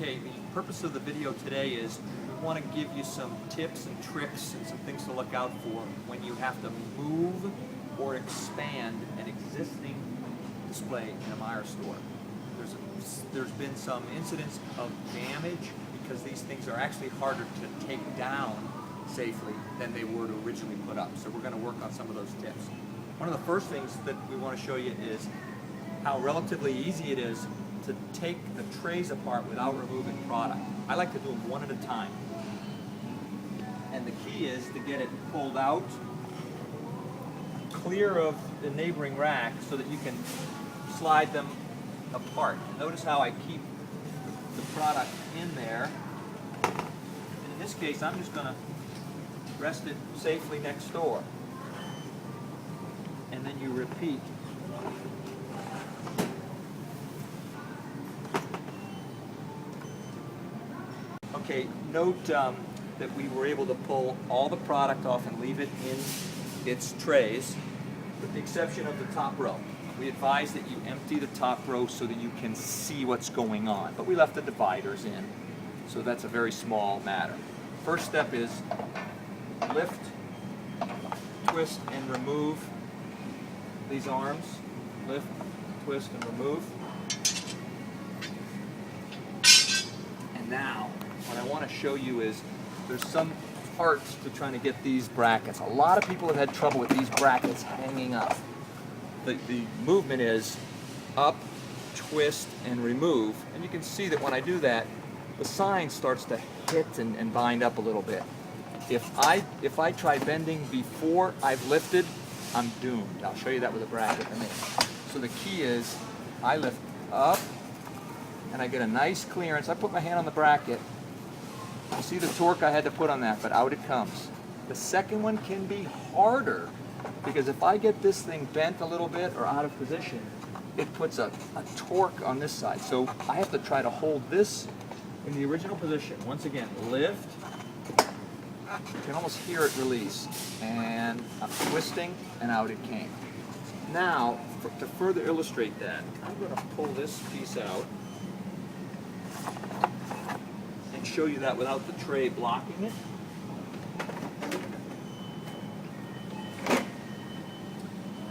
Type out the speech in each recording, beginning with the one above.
Okay, the purpose of the video today is we want to give you some tips and tricks and some things to look out for when you have to move or expand an existing display in a Meijer store. There's been some incidents of damage because these things are actually harder to take down safely than they were to originally put up. So we're going to work on some of those tips. One of the first things that we want to show you is how relatively easy it is to take the trays apart without removing product. I like to do them one at a time. And the key is to get it pulled out, clear of the neighboring rack so that you can slide them apart. Notice how I keep the product in there. In this case, I'm just going to rest it safely next door. And then you repeat. Okay, note that we were able to pull all the product off and leave it in its trays, with the exception of the top row. We advise that you empty the top row so that you can see what's going on, but we left the dividers in, so that's a very small matter. First step is lift, twist, and remove these arms. Lift, twist, and remove. And now, what I want to show you is there's some parts to trying to get these brackets. A lot of people have had trouble with these brackets hanging up. The movement is up, twist, and remove. And you can see that when I do that, the sign starts to hit and bind up a little bit. If I try bending before I've lifted, I'm doomed. I'll show you that with a bracket in a minute. So the key is I lift up and I get a nice clearance. I put my hand on the bracket. You see the torque I had to put on that, but out it comes. The second one can be harder because if I get this thing bent a little bit or out of position, it puts a torque on this side. So I have to try to hold this in the original position. Once again, lift. You can almost hear it release. And I'm twisting and out it came. Now, to further illustrate that, I'm going to pull this piece out and show you that without the tray blocking it.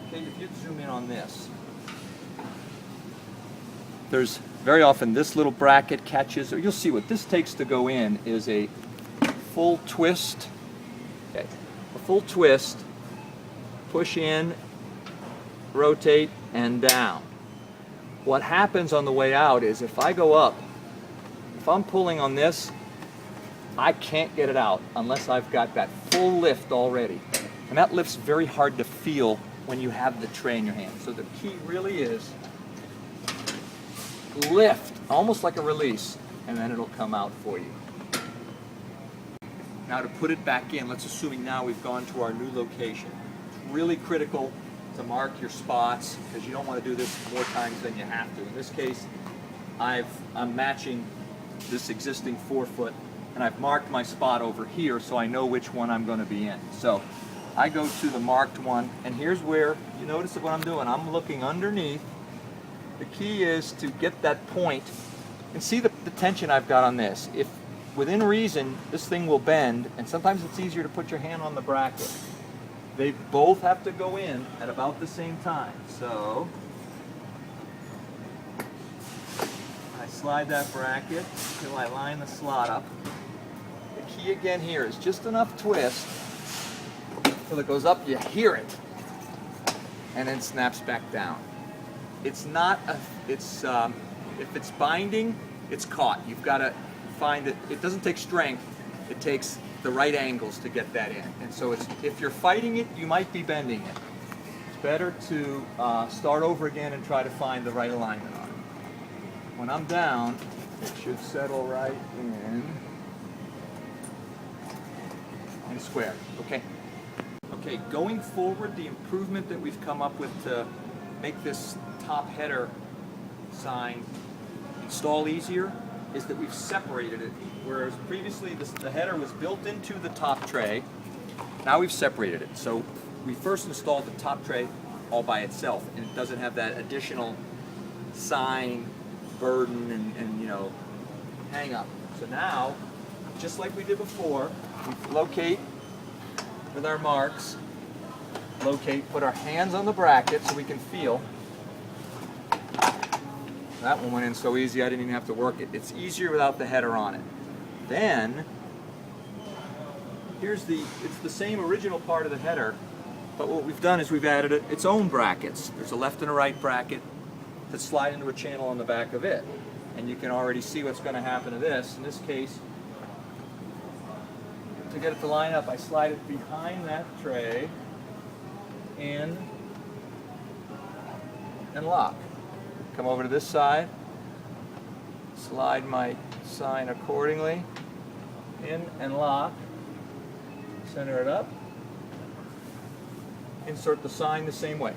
Okay, if you zoom in on this, there's very often this little bracket catches, or you'll see what this takes to go in is a full twist. Okay, a full twist, push in, rotate, and down. What happens on the way out is if I go up, if I'm pulling on this, I can't get it out unless I've got that full lift already. And that lift's very hard to feel when you have the tray in your hand. So the key really is lift, almost like a release, and then it'll come out for you. Now to put it back in, let's assuming now we've gone to our new location. It's really critical to mark your spots because you don't want to do this more times than you have to. In this case, I'm matching this existing 4-foot, and I've marked my spot over here so I know which one I'm going to be in. So I go to the marked one, and here's where you notice what I'm doing. I'm looking underneath. The key is to get that point and see the tension I've got on this. If within reason this thing will bend, and sometimes it's easier to put your hand on the bracket. They both have to go in at about the same time. So I slide that bracket until I line the slot up. The key again here is just enough twist till it goes up, you hear it, and then snaps back down. It's not if it's binding, it's caught. You've got to find it. It doesn't take strength. It takes the right angles to get that in. And so if you're fighting it, you might be bending it. It's better to start over again and try to find the right alignment on it. When I'm down, it should settle right in and square. Okay. Okay, going forward, the improvement that we've come up with to make this top header sign install easier is that we've separated it. Whereas previously the header was built into the top tray, now we've separated it. So we first installed the top tray all by itself, and it doesn't have that additional sign burden and you know, hang up. So now, just like we did before, we locate with our marks, put our hands on the bracket so we can feel. That one went in so easy I didn't even have to work it. It's easier without the header on it. Then, it's the same original part of the header, but what we've done is we've added its own brackets. There's a left and a right bracket that slide into a channel on the back of it. And you can already see what's going to happen to this. In this case, to get it to line up, I slide it behind that tray, in, and lock. Come over to this side, slide my sign accordingly, in and lock, center it up, insert the sign the same way.